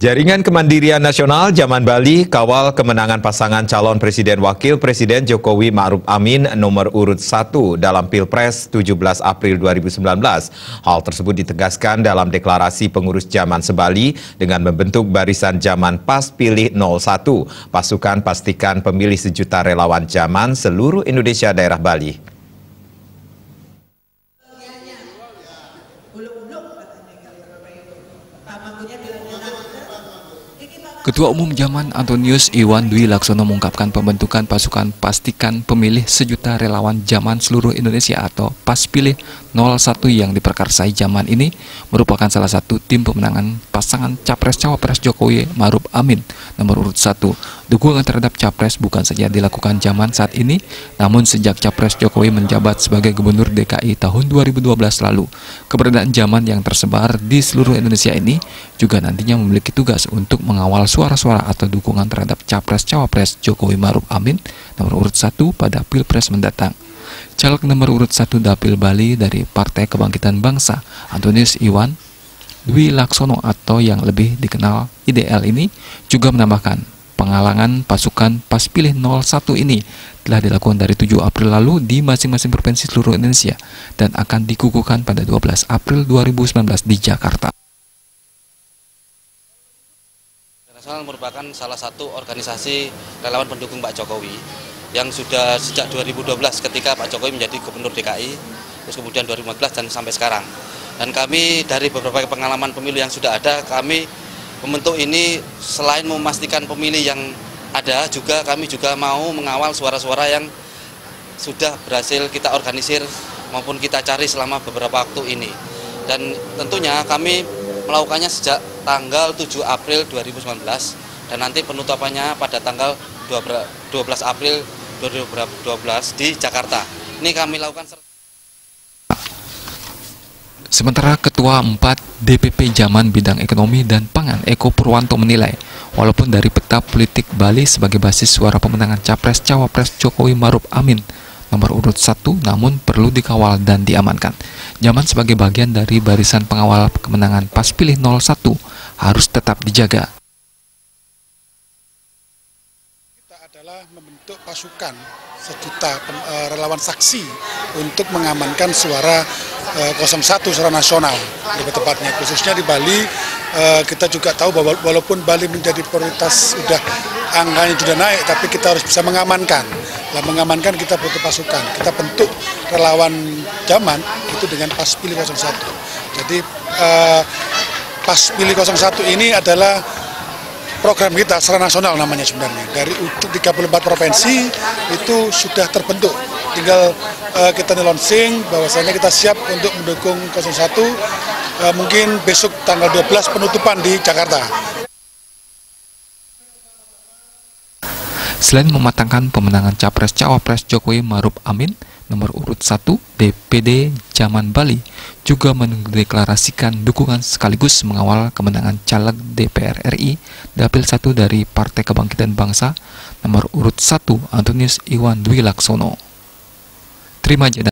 Jaringan Kemandirian Nasional Zaman Bali kawal kemenangan pasangan calon Presiden Wakil Presiden Jokowi Ma'ruf Amin nomor urut 1 dalam Pilpres 17 April 2019. Hal tersebut ditegaskan dalam deklarasi pengurus Zaman Sebali dengan membentuk barisan Zaman Pas Pilih 01, pasukan pastikan pemilih sejuta relawan Zaman seluruh Indonesia daerah Bali. Ketua Umum Zaman Antonius Iwan Dwi Laksono mengungkapkan pembentukan pasukan pastikan pemilih sejuta relawan Zaman seluruh Indonesia atau Pas Pilih 01 yang diperkarsai Zaman ini merupakan salah satu tim pemenangan pasangan Capres-Cawapres Jokowi Ma'ruf Amin nomor urut 1. Dukungan terhadap Capres bukan saja dilakukan Zaman saat ini, namun sejak Capres Jokowi menjabat sebagai Gubernur DKI tahun 2012 lalu. Keberadaan Zaman yang tersebar di seluruh Indonesia ini juga nantinya memiliki tugas untuk mengawal suara-suara atau dukungan terhadap Capres-Cawapres Jokowi Ma'ruf Amin nomor urut 1 pada Pilpres mendatang. Caleg nomor urut 1 Dapil Bali dari Partai Kebangkitan Bangsa, Antonius Iwan Dwi Laksono atau yang lebih dikenal IDL ini juga menambahkan penghalangan pasukan Pas Pilih 01 ini telah dilakukan dari 7 April lalu di masing-masing provinsi seluruh Indonesia dan akan dikukuhkan pada 12 April 2019 di Jakarta. Nasional merupakan salah satu organisasi relawan pendukung Pak Jokowi yang sudah sejak 2012 ketika Pak Jokowi menjadi Gubernur DKI, terus kemudian 2015 dan sampai sekarang. Dan kami dari beberapa pengalaman pemilu yang sudah ada, kami membentuk ini selain memastikan pemilih yang ada, juga kami juga mau mengawal suara-suara yang sudah berhasil kita organisir maupun kita cari selama beberapa waktu ini. Dan tentunya kami melakukannya sejak tanggal 7 April 2019 dan nanti penutupannya pada tanggal 12 April 2012 di Jakarta. Ini kami lakukan. Sementara Ketua 4 DPP Zaman Bidang Ekonomi dan Pangan Eko Purwanto menilai, walaupun dari peta politik Bali sebagai basis suara pemenangan Capres-Cawapres Jokowi Ma'ruf Amin nomor urut 1 namun perlu dikawal dan diamankan. Zaman sebagai bagian dari barisan pengawal kemenangan Pas Pilih 01 harus tetap dijaga. Kita adalah membentuk pasukan sejuta relawan saksi untuk mengamankan suara 01 suara nasional lebih tepatnya, khususnya di Bali. Kita juga tahu bahwa walaupun Bali menjadi prioritas, sudah angkanya sudah naik, tapi kita harus bisa mengamankan. Nah, mengamankan kita butuh pasukan. Kita bentuk relawan Zaman itu dengan Pas Pilih 01. Jadi Pas Pilih 01 ini adalah program kita secara nasional namanya sebenarnya. Dari 34 provinsi itu sudah terbentuk. Tinggal kita launching bahwasanya kita siap untuk mendukung 01. Mungkin besok tanggal 12 penutupan di Jakarta. Selain mematangkan pemenangan Capres-Cawapres Jokowi Ma'ruf Amin nomor urut 1, DPD Zaman Bali juga mendeklarasikan dukungan sekaligus mengawal kemenangan caleg DPR RI Dapil 1 dari Partai Kebangkitan Bangsa nomor urut 1 Antonius Iwan Dwi Laksono. Terima kasih.